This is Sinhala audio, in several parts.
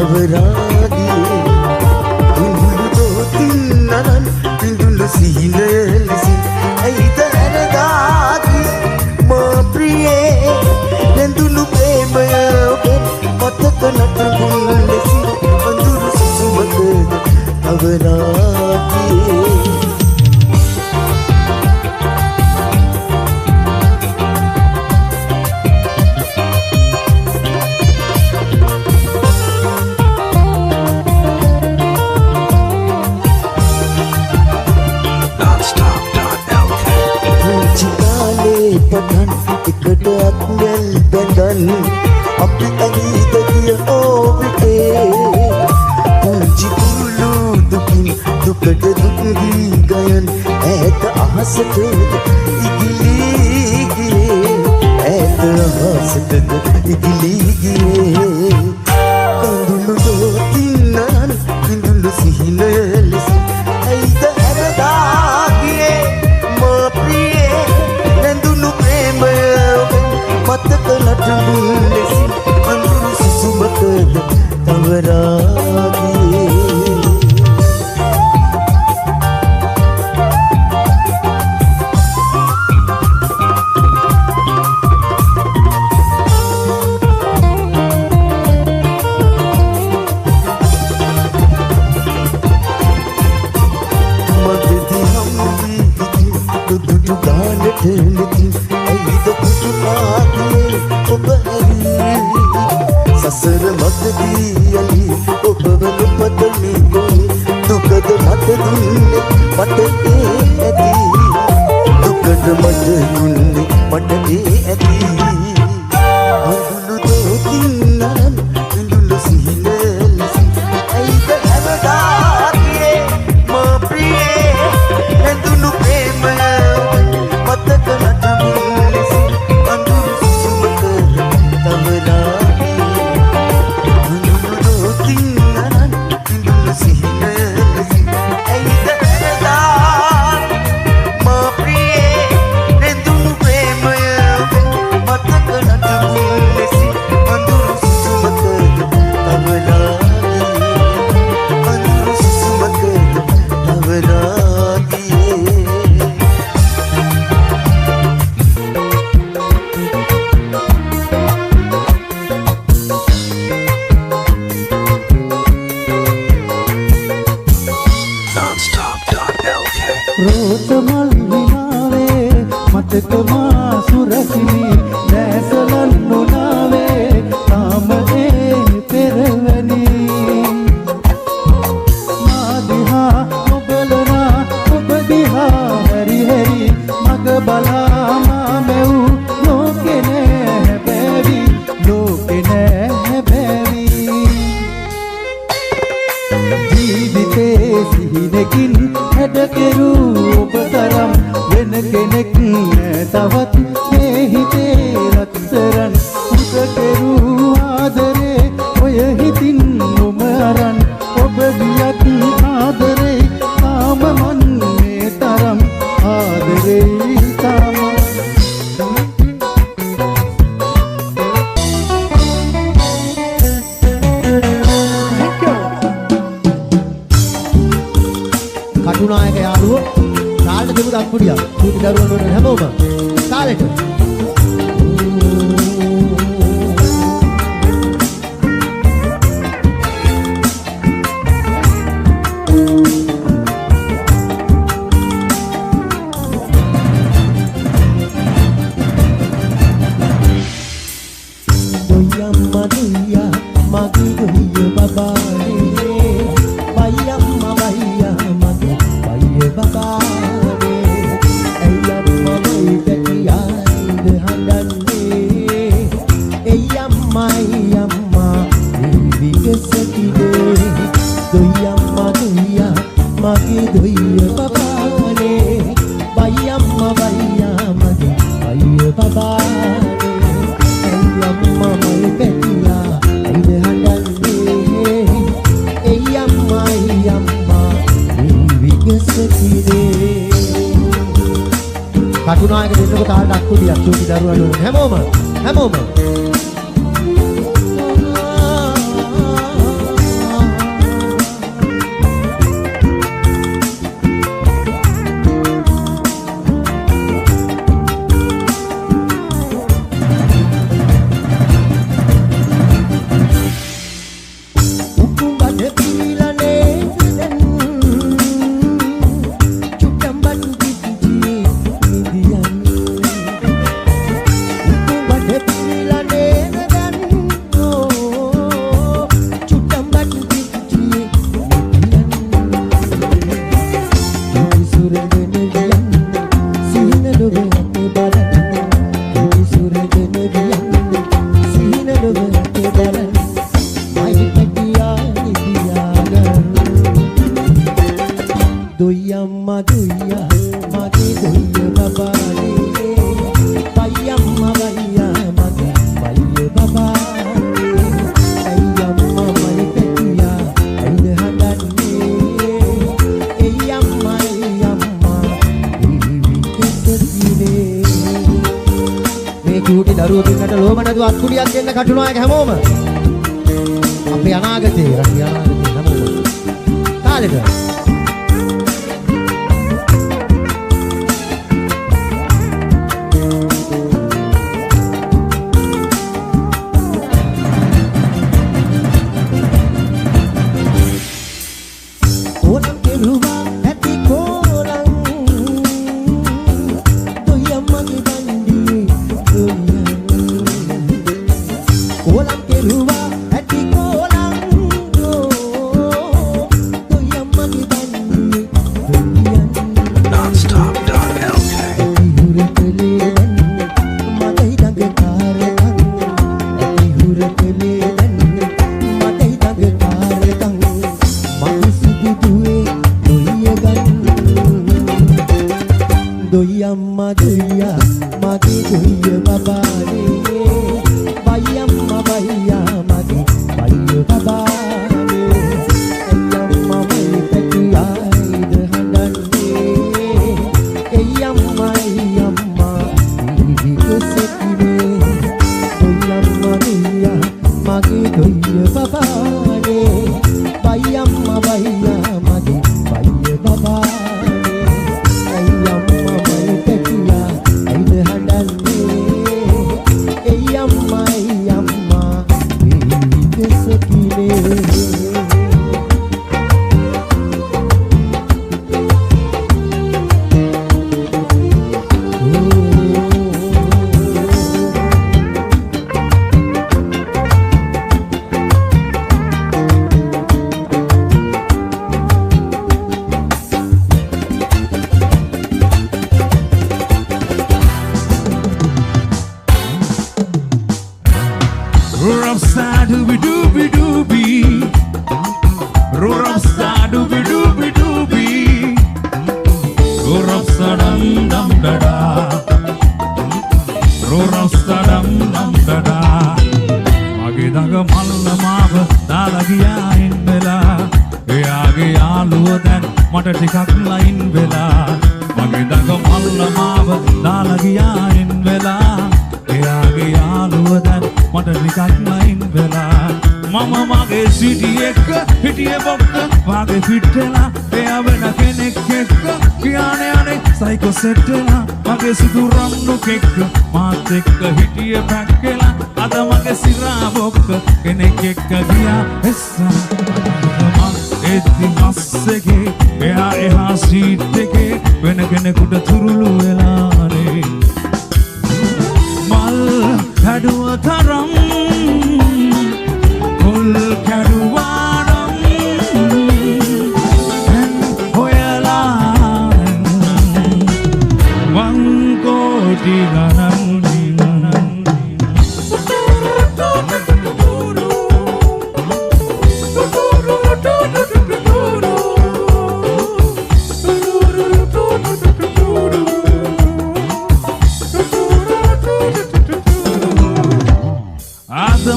අවරාගේ දුඳුළු දෝතින්නනන් පිඳුළු සිහිනලසි ඇයිද ඇරදාගේ මා ප්‍රියේ නැඳුණු ප්‍රේමය ඔබේ මතක නටබුන් ලෙසි අඳුරු සුසුමකද අවරාගේ පටන් එකට අත්වැල් බැඳන් අපි ඇවිද ගිය ඕවිතේ පුංචි කුළු දුකින් දුකට දුක් දී ගයන් ඈත අහසට ඉගිලී ගියේ ඈත අහසට ඉගිලී ගියේ කඳුළු දෝතින්නන් කිඳුළු සිහින ලෙස ඇයිද ඇරදාගේ මා ප්‍රියේ මතක නටබුන් ලෙසි අඳුරු සුසුමකද අවරාගේ මගදී හම්බී දුදු ගානට ලෙති ඇයිද කුතුකාගේ ඔබ හැරී සසර මතදී යලි ඔබව නොපතමි ගොනි දුකද මට දුන්නේ මට ඒ ඇති දුකද මට දුන්නේ මට ඒ ඇති අඳුළු දෝතින්නන් ඉඳුළු සිහින ලෙසි ඇයිද හැමදාගේ මා ප්‍රියේ නැඳුණු ප්‍රේමය මතක නටබුන් ලෙසි අඳුරු සුසුමකද අවරාගේ අඳුළු දෝතින්නන් ඉඳුළු සිහින ලෙසි ඇයිද ඇරදාගේ මා ප්‍රියේ නැඳුණු ප්‍රේමය මතක නටබුන් ලෙසි අඳුරු සුසුමකද අවරාගේ අඳුරු සුසුමකද අවරාගේ රෝතමල් විනාවේ මතක මා සුරකිනි දැසලන් නොනාවේ තාම ඒ පෙරවැනි මා දිහා ඔබලනා ඔබ දිහා හැරි හැරි මග බලා මා මෙව් ලෝකෙ නෑ බැවි ලෝකෙ නෑ බැවි ජීවිතේ සිහිනකින් හැඩකෙරු ඔබ තරම් වෙන කෙනෙක් නෑ තවත් මේ හිතේ රත්තරන් උදකෙරු ආදරේ ඔය හිතින් නොම අරන් ඔබ ගියත් ආදරේ තාම මන් මේ තරම් ආදරේ තාම කටුනායක යාළුවෝ කාලට දෙමු දක්පුඩියක් චූටි දරුවන් වල හැමෝම කාලෙට doyamma doya magi doya babae bayamma baya magi baya babae ayamma mai takiyai handanne ayamma ayamma vigasakide doyamma doya magi doya babae bayamma baya magi baya babae ayamma mai takiyai handanne ayamma ayamma vigasakide Katunayake දෙන්නක තාලට අක්කුඩියක් චූටි දරුවන් වල හැමෝම ඔළුවට දරන මයි පැටියා නිදියාගන දුයම්මා දුයියා මගේ දුයිය බබානේ බයියම්මා බයියා මගේ බයිය බබානේ අයියම්මා මයි පැටියා ඇයිද හඬන්නේ එයම්මා එයම්මා ඉවිකසතිනේ මේ චූටි දරුවෝ දෙන්නට ලෝම නැතුව අත්කුඩියක් දෙන්න කටුනායක හැමෝම අපේ අනාගතේ රටේ අනාගතේ හැමෝම තාලෙට Doyamma doya mage doya babane bayamma baya mage bayo babane eyamma mai petiya id handanne eyamma eyamma ivikosatine doyamma doya mage doya babane bayamma baya mage bayo babane මට ටිකක් ලයින් වෙලා මගේ දඟ මල්ල මාව දාලා ගියායින් වෙලා එයාගේ යාළුව දැන් මට ටිකක් ලයින් වෙලා මම මගේ සිටි එක්ක හිටියේ බොක්ක වාගේ ෆිට වෙලා එයා වෙන කෙනෙක් එක්ක කියන්නේ අනේ සයිකෝ සෙට් වෙලා මගේ සුදු රම්නුක් එක්ක මාත් එක්ක හිටියේ පැක් වෙලා අද මගේ සිරා බොක්ක කෙනෙක් එක්ක ගියා එස්සා එති මස්සගේ එයා එහා සීට් එකේ වෙන කෙනෙකුට තුරුළු වෙලානේ මල් හැඩුව තරම් කොල් කැඩුවා නම් හොයලා වන් කෝටි ගණන්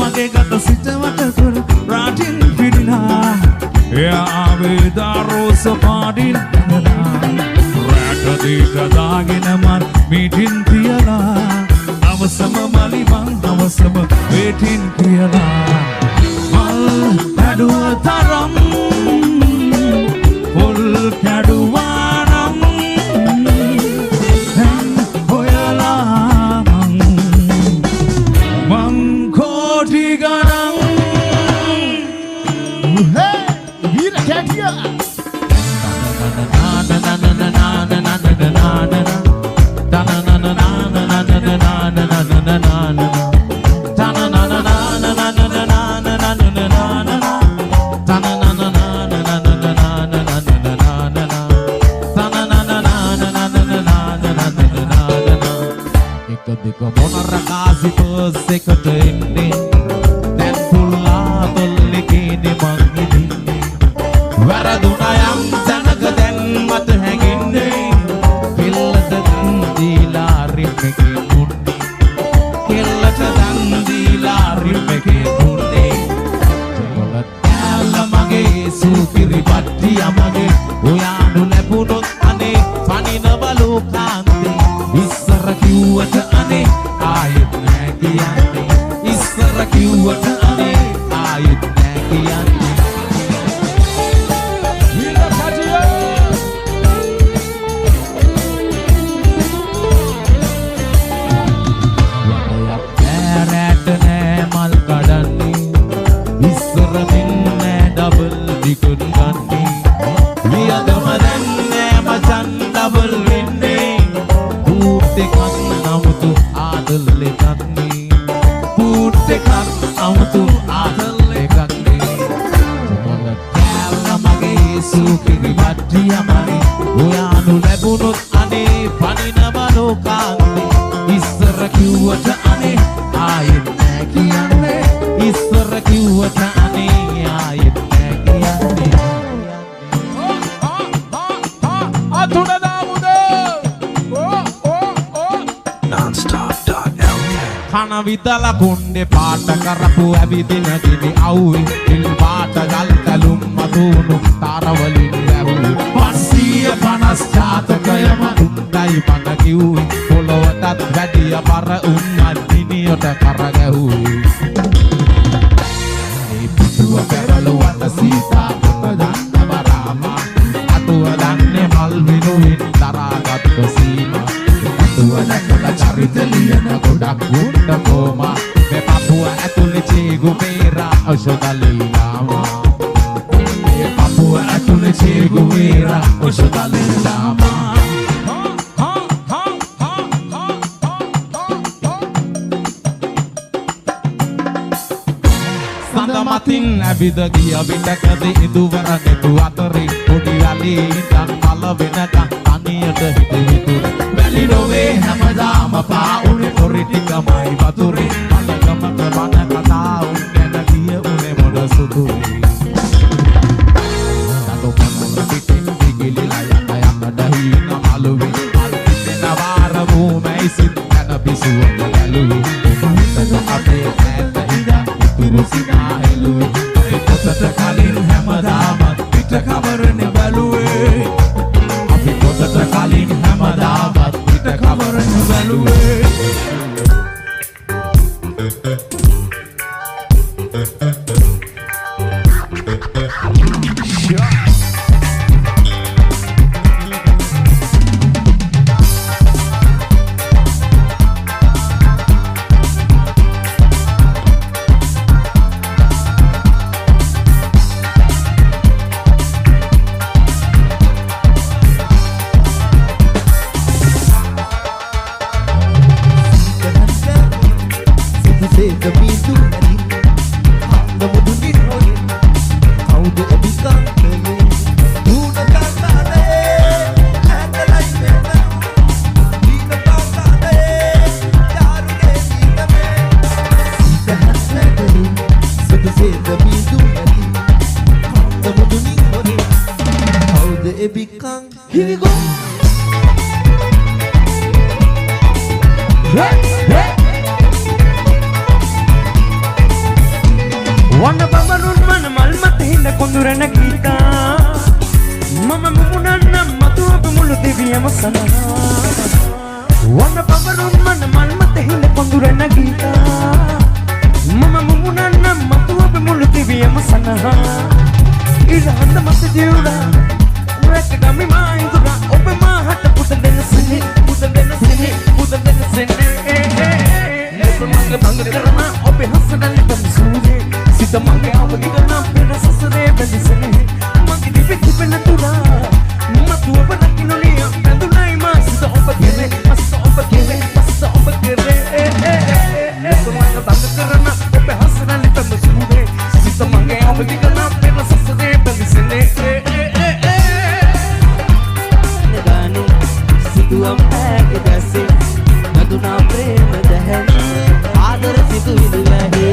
මගේ ගත සිටවට කර රාටින් පිරිනා එයා ආවේ දාරෝස පාටින් රැට දීට දාගෙන මන් මීටින් තියලා අවසම මලි මං අවසම වේටින් කියලා මල් හැඩුව තරම් පොල් කැඩුවා නම් හොයලා මං කෝටි ගණන් වීර කැටියා එක දෙක මොන රකාසි පර්ස් එකට එන්නේ අනේ ආයෙත් නෑ කියන්නේ Hilda Katia රැට නෑ මල් කඩන්නේ ඉස්සර මෙන්න ඩබල් ටිකට් ගන්නේ වියදම දැන් නෑ මචන් ඩබල් වෙන්නේ බූට් එකක් නමුතු ආදල් එකක්නේ බූට් එකක් නමුතු ආදල් එකක්නේ මොන කෑල්ල මගේ සුකිරි වට්ටියමනේ ඔයානු ලැබුණොත් අනේ පනිනවනෝ කාන්තේ ඉස්සර කිව්වට අනේ ආයෙත් නෑ කියන්නේ ඉස්සර කිව්වට අනේ ආයෙත් නෑ කියන්නේ Atuna Damude කන විතල කුණ්ඩේ පාට කරපු ඇවිදින දිවි අවුවේ ඉල් පාට ගල් තලුම් මතුණු තාරවලින් වැහුවේ 550 ජාතකයම උන්දයි මට කිව්වේ පොළොවටත් වැඩිය බර උන්නත් දිනියට කරගැහුවේ මේ පිටුව පෙරළුවට සීතා පොත දන්නව රාමා අතුව දන්නේ මල් විනුවින් දරාගත්ත සීමා අතුව දැකලා චරිත ලියන ගොඩක් වුණ කොමා මේ පපුව ඇතුලේ චේගු මේරා ඔෂදලීලාමා මේ පපුව ඇතුලේ චේගු මේරා ඔෂදලීලාමා මතින් ඇවිද ගිය විටකද ඉදුවර නෙතු අතරේ පොඩි වැලේ ඉඳන් පල වෙනකන් තනියට හිට විතුර වැලි රොවේ හැමදාම පාඋනේ පොරි ටිකමයි වතුරේ මලකමක බන කතා උන් ගැන ගිය උනේ මොන සුදුයි තතෝ පනන පිටින් දිගිලිලා යන දහින මලුවේ මල් පිටන වාර භූමයි සිත් යන පිසුවක ගැලුවේ තත අපේ ඈත ඉඳන් ඉතුරු සිනා හෙළුවේ පොතට කලින් හැමදාමත් පිට කවරනේ බැලුවේ අපි පොතට කලින් හැමදාමත් පිට කවරනේ බැලුවේ Here we go. Wanna babarun man malmat hinda kondurana kita Mama mumunana matu abumulu diviya masana Wanna babarun man malmat hinda kondurana kita Mama mumunana matu abumulu diviya masana Ila handa mata diura Rek dami mai dura ope ma hat putadena sini putadena sini putadena sini Manga manga karana ope hasadani bamsude Sita manga awagi karana pera sasade bendisene Magi dipe dipe natura Matu abanakino niya pendulai ma Sita opa kere masa opa kere masa opa kere Manga manga karana ope hasadani bamsude Sita manga awagi karana pera sasade bendisene Neganu situam agdase naduna prema dahani आदर सितु विदुलहे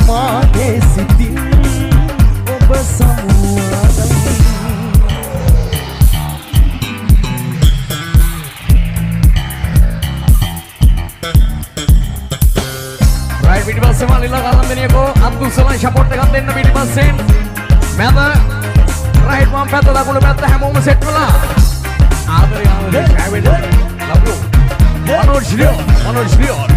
මාගේ සිතින් ඔබ සමුවයි right පිටිපස්සේ මල්ලිලා ගන්න දෙනියකෝ අබ්දුල් සලාම් සපෝට් එකක් දෙන්න පිටිපස්සෙන් මැද right වම් පැත්ත දකුණු පැත්ත හැමෝම සෙට් වෙලා ආදරේ ආදරේ ලව් යූ Manoj Leon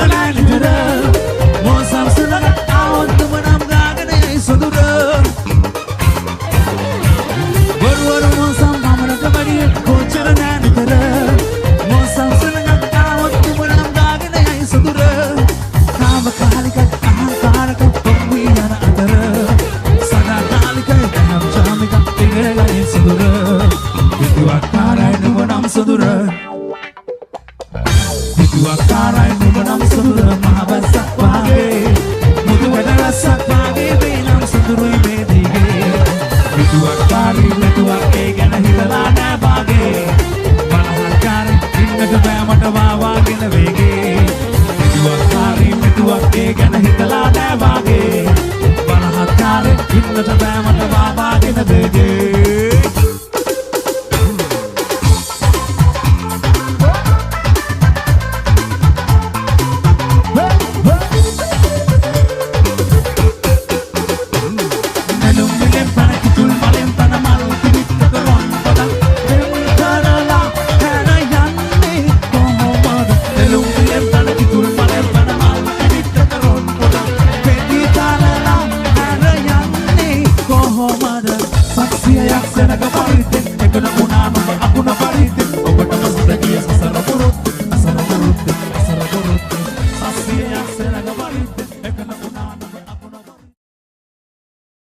නෑ නිතර මොසම් සුළඟ ආවොත්ම නම් ගාගෙන සොඳුර වරුවරු මොසම් ගමනට වැඩිය කොච්චර නෑ නිතර මොසම් සුළඟ ආවොත්ම නම් ගාගෙන සොඳුර කාම කාලික අහංකාරක පොම්වි යන අතර සදා කාලික දහම් ජාමික ඉගෙනගනින් සොඳුර විදුවක්කාරයි නුඹ නම් සොඳුර විදුවක්කාරයි නුඹ නම් සොඳුර මහබසක් වාගේ මුදුවැඩ රසක් වාගේ වේ නම් සොඳුරුයි මේ දිගේ විදුවක්කාරී මෙතුවක්ගේ ගැන හිතලා නෑ වාගේ බලහත්කාරී ඉන්නට බෑ මට වාවාගෙන වේගේ විදුවක්කාරී මෙතුවක්ගේ ගැන හිතලා නෑ වාගේ බලහත්කාරී ඉන්නට බෑ මට වාවාගෙන වේගේ